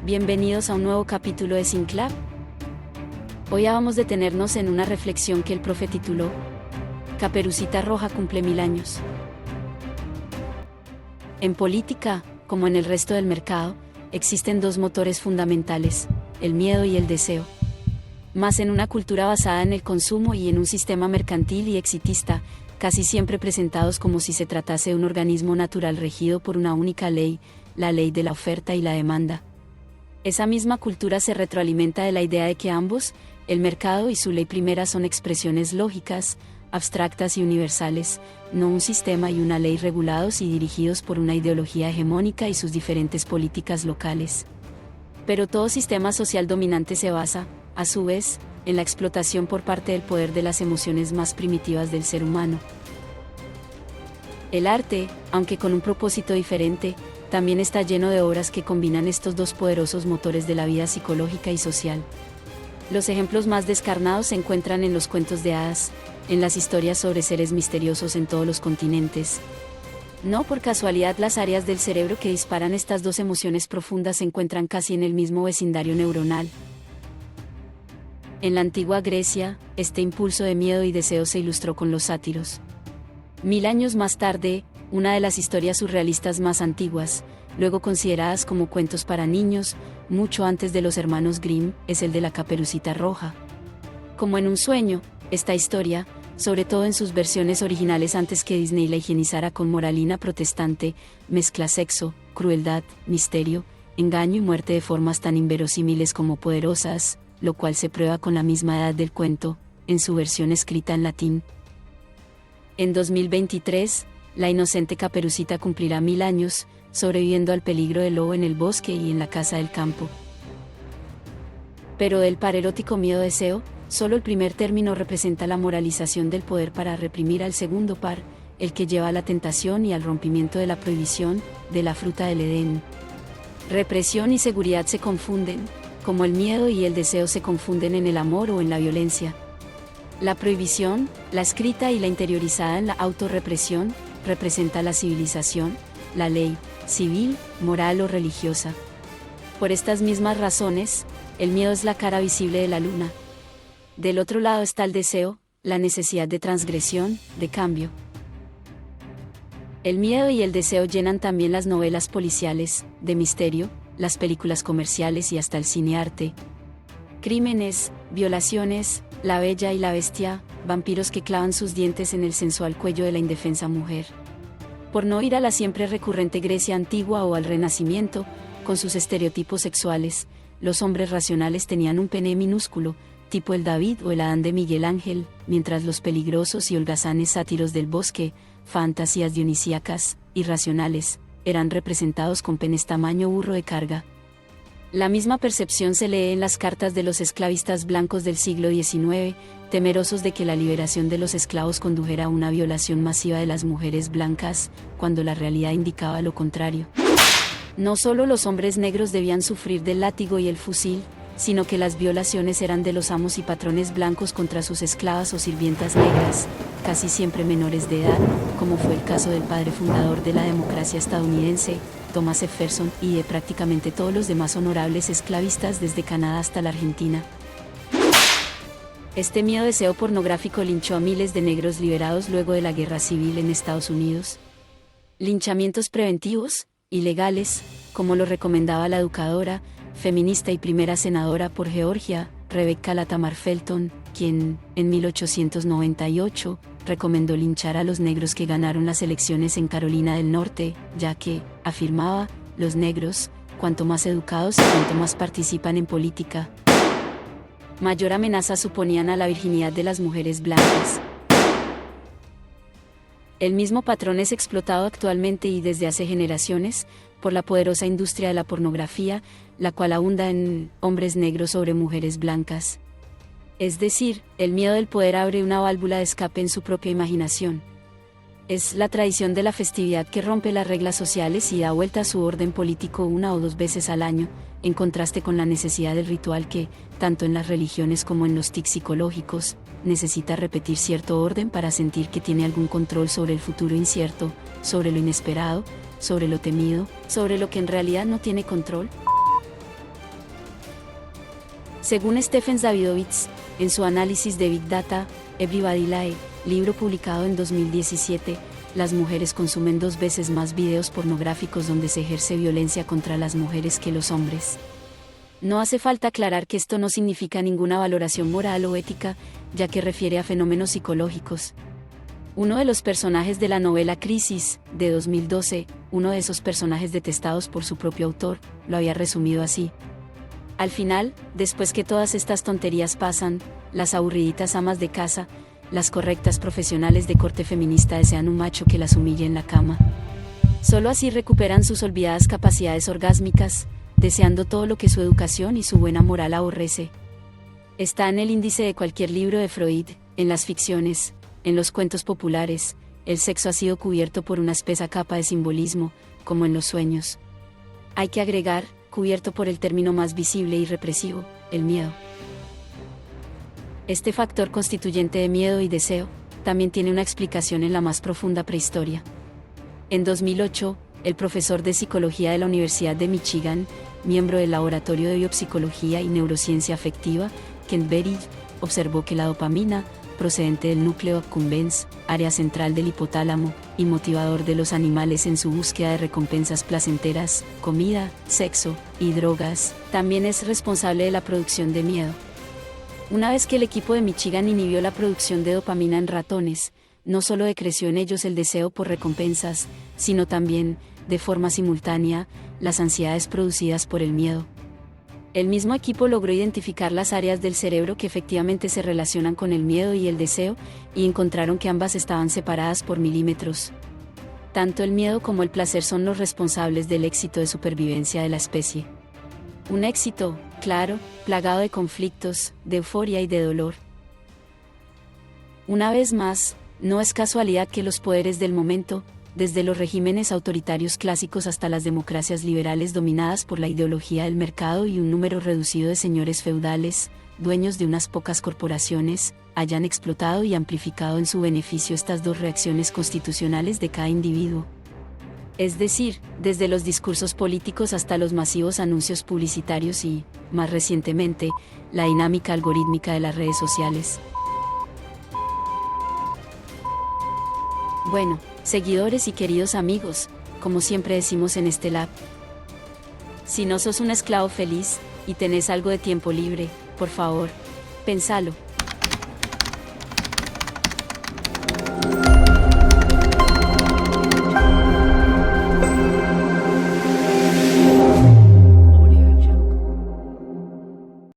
Bienvenidos a un nuevo capítulo de Sinclav. Hoy vamos a detenernos en una reflexión que el profe tituló Caperucita Roja cumple 1000 años. En política, como en el resto del mercado, existen dos motores fundamentales, el miedo y el deseo. Más en una cultura basada en el consumo y en un sistema mercantil y exitista, casi siempre presentados como si se tratase de un organismo natural regido por una única ley, la ley de la oferta y la demanda. Esa misma cultura se retroalimenta de la idea de que ambos, el mercado y su ley primera, son expresiones lógicas, abstractas y universales, no un sistema y una ley regulados y dirigidos por una ideología hegemónica y sus diferentes políticas locales. Pero todo sistema social dominante se basa, a su vez, en la explotación por parte del poder de las emociones más primitivas del ser humano. El arte, aunque con un propósito diferente, también está lleno de obras que combinan estos dos poderosos motores de la vida psicológica y social. Los ejemplos más descarnados se encuentran en los cuentos de hadas, en las historias sobre seres misteriosos en todos los continentes. No por casualidad las áreas del cerebro que disparan estas dos emociones profundas se encuentran casi en el mismo vecindario neuronal. En la antigua Grecia, este impulso de miedo y deseo se ilustró con los sátiros. 1000 años más tarde, una de las historias surrealistas más antiguas, luego consideradas como cuentos para niños, mucho antes de los hermanos Grimm, es el de la Caperucita Roja. Como en un sueño, esta historia, sobre todo en sus versiones originales antes que Disney la higienizara con moralina protestante, mezcla sexo, crueldad, misterio, engaño y muerte de formas tan inverosímiles como poderosas, lo cual se prueba con la misma edad del cuento, en su versión escrita en latín. En 2023, la inocente Caperucita cumplirá 1000 años, sobreviviendo al peligro del lobo en el bosque y en la casa del campo. Pero del par erótico miedo-deseo, solo el primer término representa la moralización del poder para reprimir al segundo par, el que lleva a la tentación y al rompimiento de la prohibición, de la fruta del Edén. Represión y seguridad se confunden, como el miedo y el deseo se confunden en el amor o en la violencia. La prohibición, la escrita y la interiorizada en la autorrepresión, representa la civilización, la ley, civil, moral o religiosa. Por estas mismas razones, el miedo es la cara visible de la luna. Del otro lado está el deseo, la necesidad de transgresión, de cambio. El miedo y el deseo llenan también las novelas policiales, de misterio, las películas comerciales y hasta el cine-arte. Crímenes, violaciones, la bella y la bestia, vampiros que clavan sus dientes en el sensual cuello de la indefensa mujer. Por no ir a la siempre recurrente Grecia antigua o al Renacimiento, con sus estereotipos sexuales, los hombres racionales tenían un pene minúsculo, tipo el David o el Adán de Miguel Ángel, mientras los peligrosos y holgazanes sátiros del bosque, fantasías dionisíacas, irracionales, eran representados con penes tamaño burro de carga. La misma percepción se lee en las cartas de los esclavistas blancos del siglo XIX, temerosos de que la liberación de los esclavos condujera a una violación masiva de las mujeres blancas, cuando la realidad indicaba lo contrario. No solo los hombres negros debían sufrir del látigo y el fusil, sino que las violaciones eran de los amos y patrones blancos contra sus esclavas o sirvientas negras, casi siempre menores de edad, como fue el caso del padre fundador de la democracia estadounidense, Thomas Jefferson, y de prácticamente todos los demás honorables esclavistas desde Canadá hasta la Argentina. Este miedo-deseo pornográfico linchó a miles de negros liberados luego de la guerra civil en Estados Unidos. Linchamientos preventivos, ilegales, como lo recomendaba la educadora, feminista y primera senadora por Georgia, Rebecca Latamar Felton, quien, en 1898, recomendó linchar a los negros que ganaron las elecciones en Carolina del Norte, ya que, afirmaba, los negros, cuanto más educados y cuanto más participan en política, mayor amenaza suponían a la virginidad de las mujeres blancas. El mismo patrón es explotado actualmente y desde hace generaciones, por la poderosa industria de la pornografía, la cual abunda en hombres negros sobre mujeres blancas. Es decir, el miedo del poder abre una válvula de escape en su propia imaginación. Es la tradición de la festividad que rompe las reglas sociales y da vuelta a su orden político 1 o 2 veces al año, en contraste con la necesidad del ritual que, tanto en las religiones como en los tics psicológicos, necesita repetir cierto orden para sentir que tiene algún control sobre el futuro incierto, sobre lo inesperado, sobre lo temido, sobre lo que en realidad no tiene control. Según Stephen Davidovich, en su análisis de Big Data, Everybody Lie, libro publicado en 2017, las mujeres consumen 2 veces más videos pornográficos donde se ejerce violencia contra las mujeres que los hombres. No hace falta aclarar que esto no significa ninguna valoración moral o ética, ya que refiere a fenómenos psicológicos. Uno de los personajes de la novela Crisis, de 2012, uno de esos personajes detestados por su propio autor, lo había resumido así. Al final, después que todas estas tonterías pasan, las aburriditas amas de casa, las correctas profesionales de corte feminista desean un macho que las humille en la cama. Solo así recuperan sus olvidadas capacidades orgásmicas, deseando todo lo que su educación y su buena moral aborrece. Está en el índice de cualquier libro de Freud, en las ficciones, en los cuentos populares, el sexo ha sido cubierto por una espesa capa de simbolismo, como en los sueños. Hay que agregar, cubierto por el término más visible y represivo, el miedo. Este factor constituyente de miedo y deseo, también tiene una explicación en la más profunda prehistoria. En 2008, el profesor de psicología de la Universidad de Michigan, miembro del Laboratorio de Biopsicología y Neurociencia Afectiva, Kent Berry, observó que la dopamina, procedente del núcleo accumbens, área central del hipotálamo, y motivador de los animales en su búsqueda de recompensas placenteras, comida, sexo y drogas, también es responsable de la producción de miedo. Una vez que el equipo de Michigan inhibió la producción de dopamina en ratones, no solo decreció en ellos el deseo por recompensas, sino también, de forma simultánea, las ansiedades producidas por el miedo. El mismo equipo logró identificar las áreas del cerebro que efectivamente se relacionan con el miedo y el deseo, y encontraron que ambas estaban separadas por milímetros. Tanto el miedo como el placer son los responsables del éxito de supervivencia de la especie. Un éxito, claro, plagado de conflictos, de euforia y de dolor. Una vez más, no es casualidad que los poderes del momento, desde los regímenes autoritarios clásicos hasta las democracias liberales dominadas por la ideología del mercado y un número reducido de señores feudales, dueños de unas pocas corporaciones, hayan explotado y amplificado en su beneficio estas 2 reacciones constitucionales de cada individuo. Es decir, desde los discursos políticos hasta los masivos anuncios publicitarios y, más recientemente, la dinámica algorítmica de las redes sociales. Bueno, seguidores y queridos amigos, como siempre decimos en este lab, si no sos un esclavo feliz, y tenés algo de tiempo libre, por favor, pensalo.